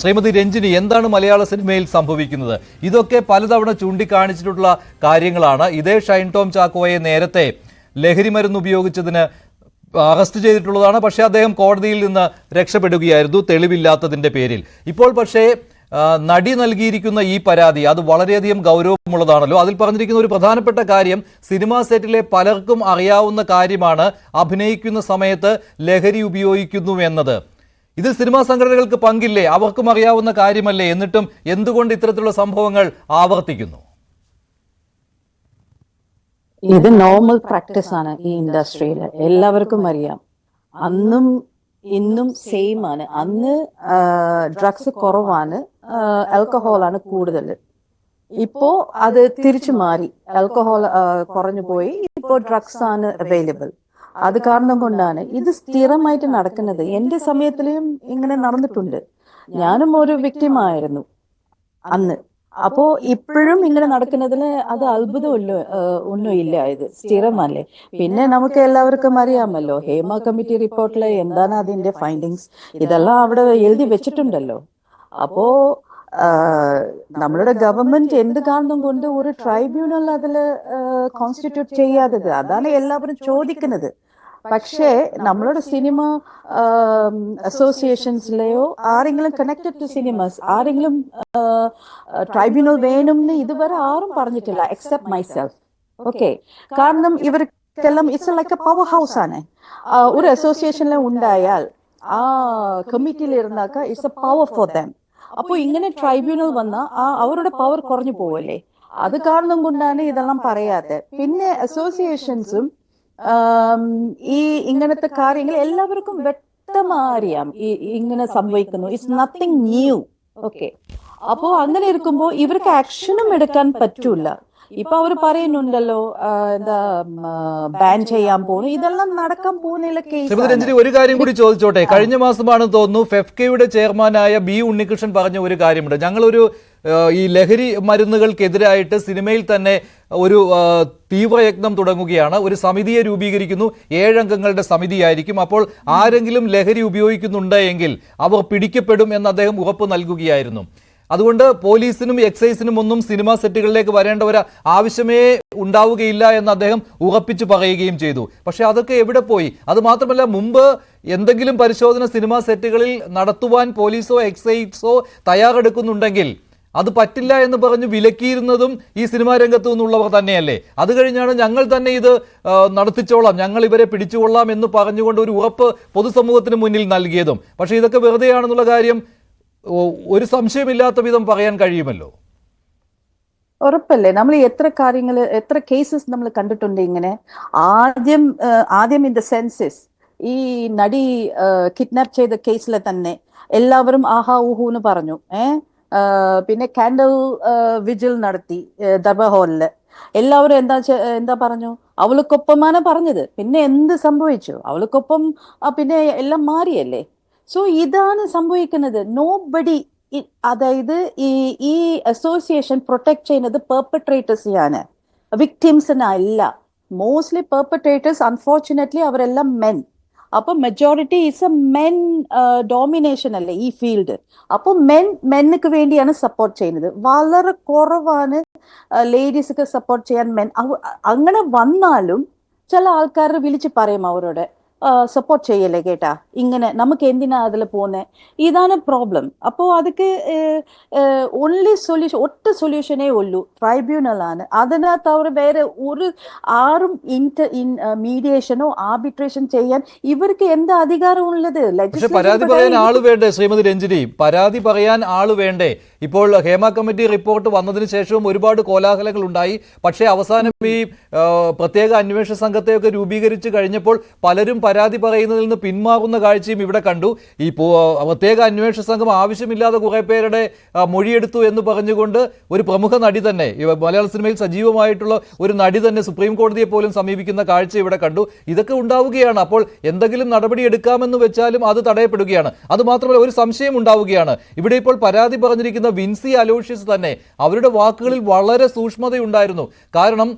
ശ്രീമതി രഞ്ജിനി, എന്താണ് മലയാള സിനിമയിൽ സംഭവിക്കുന്നത്? ഇതൊക്കെ പലതവണ ചൂണ്ടിക്കാണിച്ചിട്ടുള്ള കാര്യങ്ങളാണ്. ഇതേ ഷൈൻ ടോം ചാക്കോയെ നേരത്തെ ലഹരി മരുന്ന് ഉപയോഗിച്ചതിന് അറസ്റ്റ് ചെയ്തിട്ടുള്ളതാണ്. പക്ഷേ അദ്ദേഹം കോടതിയിൽ നിന്ന് രക്ഷപ്പെടുകയായിരുന്നു തെളിവില്ലാത്തതിന്റെ പേരിൽ. ഇപ്പോൾ പക്ഷേ നടി നൽകിയിരിക്കുന്ന ഈ പരാതി അത് വളരെയധികം ഗൗരവമുള്ളതാണല്ലോ. അതിൽ പറഞ്ഞിരിക്കുന്ന ഒരു പ്രധാനപ്പെട്ട കാര്യം സിനിമാ സെറ്റിലെ പലർക്കും അറിയാവുന്ന കാര്യമാണ്, അഭിനയിക്കുന്ന സമയത്ത് ലഹരി ഉപയോഗിക്കുന്നു എന്നത്. ഇതിൽ സിനിമാ സംഘടനകൾക്ക് പങ്കില്ലേ? അവർക്കും അറിയാവുന്ന കാര്യമല്ലേ? എന്നിട്ടും എന്തുകൊണ്ട് ഇത്തരത്തിലുള്ള സംഭവങ്ങൾ ആവർത്തിക്കുന്നു? ഇത് നോർമൽ പ്രാക്ടീസ് ആണ് ഈ ഇൻഡസ്ട്രിയിൽ, എല്ലാവർക്കും അറിയാം. അന്നും ഇന്നും സെയിം ആണ്. അന്ന് ഡ്രഗ്സ് കുറവാണ്, ആൽക്കഹോളാണ് കൂടുതൽ. ഇപ്പോ അത് തിരിച്ചു മാറി, ആൽക്കഹോൾ കുറഞ്ഞു പോയി, ഇപ്പോ ഡ്രഗ്സ് ആണ് അവൈലബിൾ. അത് കാരണം കൊണ്ടാണ് ഇത് സ്ഥിരമായിട്ട് നടക്കുന്നത്. എന്റെ സമയത്തിലും ഇങ്ങനെ നടന്നിട്ടുണ്ട്. ഞാനും ഒരു വിക്ടിമായിരുന്നു അന്ന്. അപ്പോ ഇപ്പോഴും ഇങ്ങനെ നടക്കുന്നതിൽ അത് അത്ഭുതമല്ലോ ഒന്നുമില്ല. ഇത് സ്ഥിരമല്ലേ. പിന്നെ നമുക്ക് എല്ലാവർക്കും അറിയാമല്ലോ, ഹേമ കമ്മിറ്റി റിപ്പോർട്ടില് എന്താണ് അതിന്റെ ഫൈൻഡിങ്സ്, ഇതെല്ലാം അവിടെ എഴുതി വെച്ചിട്ടുണ്ടല്ലോ. അപ്പോ നമ്മളുടെ ഗവൺമെന്റ് എന്ത് കാരണം കൊണ്ട് ഒരു ട്രൈബ്യൂണൽ അതില് കോൺസ്റ്റിറ്റ്യൂട്ട് ചെയ്യാത്തത്, അതാണ് എല്ലാവരും ചോദിക്കുന്നത്. പക്ഷേ നമ്മളുടെ സിനിമ അസോസിയേഷൻസിലെയോ ആരെങ്കിലും കണക്റ്റഡ് ടു സിനിമാസ് ആരെങ്കിലും ട്രൈബ്യൂണൽ വേണമെന്ന് ഇതുവരെ ആരും പറഞ്ഞിട്ടില്ല, എക്സെപ്റ്റ് മൈസെൽഫ്. ഓക്കെ, കാരണം ഇവർക്കെല്ലാം it's like a power house ആണ്. ഒരു അസോസിയേഷനിൽ ഉണ്ടായാൽ ആ കമ്മിറ്റിയിൽ ഇരുന്നാക്ക it's a power for them. അപ്പോൾ ഇങ്ങനെ ട്രൈബ്യൂണൽ വന്നാൽ അവരുടെ പവർ കുറഞ്ഞു പോവല്ലേ. അത് കാരണം കൊണ്ടാണ് ഇതെല്ലാം പറയാതെ. പിന്നെ അസോസിയേഷൻസും ഈ ഇങ്ങനത്തെ കാര്യങ്ങൾ എല്ലാവർക്കും വ്യക്തമായി അറിയാം ഇങ്ങനെ സംഭവിക്കുന്നു. It's nothing new. ഓക്കെ, അപ്പോ അങ്ങനെ ഇരിക്കുമ്പോ ഇവർക്ക് ആക്ഷനും എടുക്കാൻ പറ്റൂല. ഇപ്പൊ അവർ പറയുന്നുണ്ടല്ലോ എന്താ ബാൻ ചെയ്യാൻ പോകുന്നു, ഇതെല്ലാം നടക്കാൻ പോകുന്നില്ല. രഞ്ജിനി, ഒരു കാര്യം കൂടി ചോദിച്ചോട്ടെ. കഴിഞ്ഞ മാസമാണെന്ന് തോന്നുന്നു ഫെഫ്കയുടെ ചെയർമാനായ ബി ഉണ്ണികൃഷ്ണൻ പറഞ്ഞ ഒരു കാര്യമുണ്ട്. ഞങ്ങളൊരു ഈ ലഹരി മരുന്നുകൾക്കെതിരായിട്ട് സിനിമയിൽ തന്നെ ഒരു തീവ്രയജ്ഞം തുടങ്ങുകയാണ്, ഒരു സമിതിയെ രൂപീകരിക്കുന്നു, 7 അംഗങ്ങളുടെ സമിതിയായിരിക്കും. അപ്പോൾ ആരെങ്കിലും ലഹരി ഉപയോഗിക്കുന്നുണ്ടെങ്കിൽ അവർ പിടിക്കപ്പെടും എന്ന് അദ്ദേഹം ഉറപ്പ് നൽകുകയായിരുന്നു. അതുകൊണ്ട് പോലീസിനും എക്സൈസിനും ഒന്നും സിനിമാ സെറ്റുകളിലേക്ക് വരേണ്ട ഒരു ആവശ്യമേ ഉണ്ടാവുകയില്ല എന്ന് അദ്ദേഹം ഉറപ്പിച്ചു പറയുകയും ചെയ്തു. പക്ഷെ അതൊക്കെ എവിടെ പോയി? അത് മാത്രമല്ല, മുമ്പ് എന്തെങ്കിലും പരിശോധന സിനിമാ സെറ്റുകളിൽ നടത്തുവാൻ പോലീസോ എക്സൈസോ തയ്യാറെടുക്കുന്നുണ്ടെങ്കിൽ അത് പറ്റില്ല എന്ന് പറഞ്ഞ് വിലക്കിയിരുന്നതും ഈ സിനിമാ രംഗത്തു നിന്നുള്ളവർ തന്നെയല്ലേ. അത് കഴിഞ്ഞാണ് ഞങ്ങൾ തന്നെ ഇത് നടത്തിച്ചോളാം, ഞങ്ങൾ ഇവരെ പിടിച്ചുകൊള്ളാം എന്ന് പറഞ്ഞുകൊണ്ട് ഒരു ഉറപ്പ് പൊതുസമൂഹത്തിന് മുന്നിൽ നൽകിയതും. പക്ഷേ ഇതൊക്കെ വെറുതെയാണെന്നുള്ള കാര്യം ഒരു സംശയമില്ലാത്ത വിധം പറയാൻ കഴിയുമല്ലോ. ഉറപ്പല്ലേ. നമ്മൾ എത്ര കേസസ് നമ്മൾ കണ്ടിട്ടുണ്ട് ഇങ്ങനെ. ആദ്യം ഇൻ ദ സെൻസസ് ഈ നടി കിഡ്നാപ്പ് ചെയ്ത കേസിലെ തന്നെ എല്ലാവരും ആഹാ ഊഹു എന്ന് പറഞ്ഞു. പിന്നെ കാൻഡൽ വിജിൽ നടത്തി ദർബാർ ഹാളില്. എല്ലാവരും എന്താ പറഞ്ഞു? അവൾക്കൊപ്പമാണ് പറഞ്ഞത്. പിന്നെ എന്ത് സംഭവിച്ചു? അവൾക്കൊപ്പം പിന്നെ എല്ലാം മാറിയല്ലേ. സോ ഇതാണ് സംഭവിക്കുന്നത്. നോബഡി, അതായത് ഈ അസോസിയേഷൻ പ്രൊട്ടക്ട് ചെയ്യുന്നത് പെർപെട്രേറ്റേഴ്സിനെയാണ്, വിക്ടിംസിനല്ല. മോസ്റ്റ്ലി പെർപെട്രേറ്റേഴ്സ് അൺഫോർച്ചുനേറ്റ്ലി അവരെല്ലാം മെൻ. അപ്പൊ majority is A men domination അല്ലേ ഈ ഫീൽഡ്. അപ്പൊ മെന്നിക്ക് വേണ്ടിയാണ് സപ്പോർട്ട് ചെയ്യുന്നത്. വളരെ കുറവാണ് ലേഡീസ്ക്ക് സപ്പോർട്ട് ചെയ്യാൻ മെൻ. അങ്ങനെ വന്നാലും ചില ആൾക്കാർ വിളിച്ച് പറയും അവരോട് സപ്പോർട്ട് ചെയ്യല്ലേ കേട്ടാ, ഇങ്ങനെ നമുക്ക് എന്തിനാ അതിൽ പോകുന്നത്, ഇതാണ് പ്രോബ്ലം. അപ്പോൾ അതൊക്കെ ഒൺലി സൊല്യൂഷൻ, ഒറ്റ സൊല്യൂഷനേ ഉള്ളൂ, ട്രൈബ്യൂണലാണ്. അതിനകത്ത് അവർ വേറെ ആരും മീഡിയേഷനോ ആർബിട്രേഷൻ ചെയ്യാൻ ഇവർക്ക് എന്താ അധികാരം ഉള്ളത്? പരാതി പറയാൻ ആള് വേണ്ടേ ശ്രീമതി രഞ്ജിനി? പരാതി പറയാൻ ആള് വേണ്ടേ? ഇപ്പോൾ ഹേമ കമ്മിറ്റി റിപ്പോർട്ട് വന്നതിന് ശേഷവും ഒരുപാട് കോലാഹലങ്ങൾ ഉണ്ടായി. പക്ഷേ അവസാനം ഈ പ്രത്യേക അന്വേഷണ സംഘത്തെയൊക്കെ രൂപീകരിച്ച് കഴിഞ്ഞപ്പോൾ പലരും പരാതി പറയുന്നതിൽ നിന്ന് പിന്മാറുന്ന കാഴ്ചയും ഇവിടെ കണ്ടു. ഈ പ്രത്യേക അന്വേഷണ സംഘം ആവശ്യമില്ലാതെ കുറെ പേരുടെ മൊഴിയെടുത്തു എന്ന് പറഞ്ഞുകൊണ്ട് ഒരു പ്രമുഖ നടി തന്നെ, മലയാള സിനിമയിൽ സജീവമായിട്ടുള്ള ഒരു നടി തന്നെ സുപ്രീം കോടതിയെ പോലും സമീപിക്കുന്ന കാഴ്ച ഇവിടെ കണ്ടു. ഇതൊക്കെ ഉണ്ടാവുകയാണ്. അപ്പോൾ എന്തെങ്കിലും നടപടി എടുക്കാമെന്ന് വെച്ചാലും അത് തടയപ്പെടുകയാണ്. അതുമാത്രമല്ല, ഒരു സംശയം ഉണ്ടാവുകയാണ്. ഇവിടെ ഇപ്പോൾ പരാതി പറഞ്ഞിരിക്കുന്ന വിൻസി അലോഷ്യസ് തന്നെ, അവരുടെ വാക്കുകളിൽ വളരെ സൂക്ഷ്മതയുണ്ടായിരുന്നു. കാരണം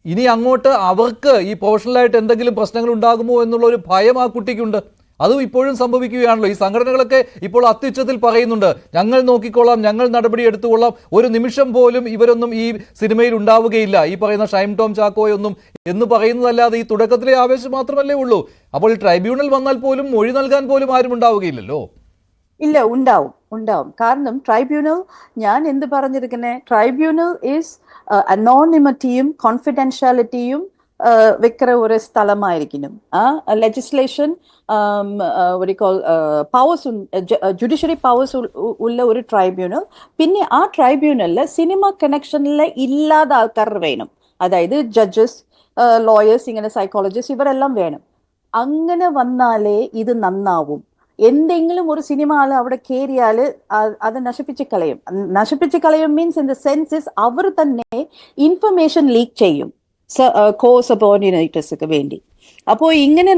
ഇനി അങ്ങോട്ട് അവർക്ക് ഈ പ്രൊഫഷണലായിട്ട് എന്തെങ്കിലും പ്രശ്നങ്ങൾ ഉണ്ടാകുമോ എന്നുള്ള ഒരു ഭയം ആ കുട്ടിക്കുണ്ട്. അതും ഇപ്പോഴും സംഭവിക്കുകയാണല്ലോ. ഈ സംഘടനകളൊക്കെ ഇപ്പോൾ അത്യുച്ചത്തിൽ പറയുന്നുണ്ട്, ഞങ്ങൾ നോക്കിക്കോളാം, ഞങ്ങൾ നടപടി എടുത്തുകൊള്ളാം, ഒരു നിമിഷം പോലും ഇവരൊന്നും ഈ സിനിമയിൽ ഉണ്ടാവുകയില്ല, ഈ പറയുന്ന ഷൈം ടോം ചാക്കോയൊന്നും എന്ന് പറയുന്നതല്ലാതെ ഈ തുടക്കത്തിലെ ആവേശം മാത്രമല്ലേ ഉള്ളൂ. അപ്പോൾ ട്രൈബ്യൂണൽ വന്നാൽ പോലും മൊഴി നൽകാൻ പോലും ആരും ഉണ്ടാവുകയില്ലല്ലോ. ഇല്ല, ഉണ്ടാവും. കാരണം ട്രൈബ്യൂണൽ, ഞാൻ എന്ത് പറഞ്ഞിരിക്കുന്നേ, ട്രൈബ്യൂണൽ ഈസ് അനോണിമിറ്റിയും കോൺഫിഡൻഷ്യാലിറ്റിയും വെക്കുന്ന ഒരു സ്ഥലമായിരിക്കണം. ലെജിസ്ലേഷൻ പവേഴ്സ്, ജുഡീഷ്യറി പവേഴ്സ് ഉള്ള ഒരു ട്രൈബ്യൂണൽ. പിന്നെ ആ ട്രൈബ്യൂണലിൽ സിനിമ കണക്ഷനിൽ ഇല്ലാത്ത ആൾക്കാർ വേണം. അതായത് ജഡ്ജസ്, ലോയേഴ്സ്, ഇങ്ങനെ സൈക്കോളജിസ്റ്റ്, ഇവരെല്ലാം വേണം. അങ്ങനെ വന്നാലേ ഇത് നന്നാവും. എന്തെങ്കിലും ഒരു സിനിമ ആൾ അവിടെ കയറിയാൽ അത് നശിപ്പിച്ച് കളയും മീൻസ് ഇൻ ദ സെൻസസ് അവർ തന്നെ ഇൻഫർമേഷൻ ലീക്ക് ചെയ്യും കോ സബോർഡിനേറ്റേഴ്സിന് വേണ്ടി. അപ്പോൾ ഇങ്ങനെ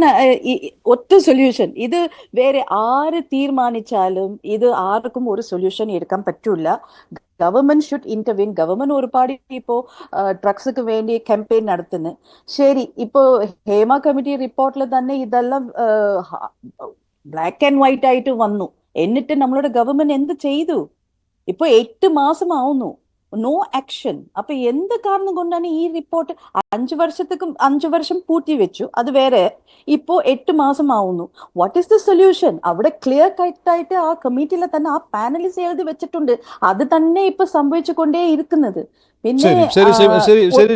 ഒറ്റ സൊല്യൂഷൻ, ഇത് വേറെ ആര് തീരുമാനിച്ചാലും ഇത് ആർക്കും ഒരു സൊല്യൂഷൻ എടുക്കാൻ പറ്റൂല. Government should intervene. ഗവൺമെന്റ് ഒരുപാട് ഇപ്പോ ഡ്രഗ്സിന് വേണ്ടി ക്യാമ്പയിൻ നടത്തുന്നു. ശരി, ഇപ്പോ ഹേമ കമ്മിറ്റി റിപ്പോർട്ടിൽ തന്നെ ഇതെല്ലാം ബ്ലാക്ക് ആൻഡ് വൈറ്റ് ആയിട്ട് വന്നു. എന്നിട്ട് നമ്മളുടെ ഗവൺമെന്റ് എന്ത് ചെയ്തു? ഇപ്പൊ 8 മാസം ആവുന്നു, നോ ആക്ഷൻ. അപ്പൊ എന്ത് കാരണം കൊണ്ടാണ് ഈ റിപ്പോർട്ട് 5 വർഷം പൂട്ടി വെച്ചു, അത് വേറെ. ഇപ്പോ 8 മാസം ആവുന്നു. What is the solution? അവിടെ ക്ലിയർ കട്ടായിട്ട് ആ കമ്മിറ്റിയിലെ തന്നെ ആ പാനലിസ്റ്റ് എഴുതി വെച്ചിട്ടുണ്ട്. അത് തന്നെ ഇപ്പൊ സംഭവിച്ചുകൊണ്ടേ ഇരിക്കുന്നത്. പിന്നെ ശരി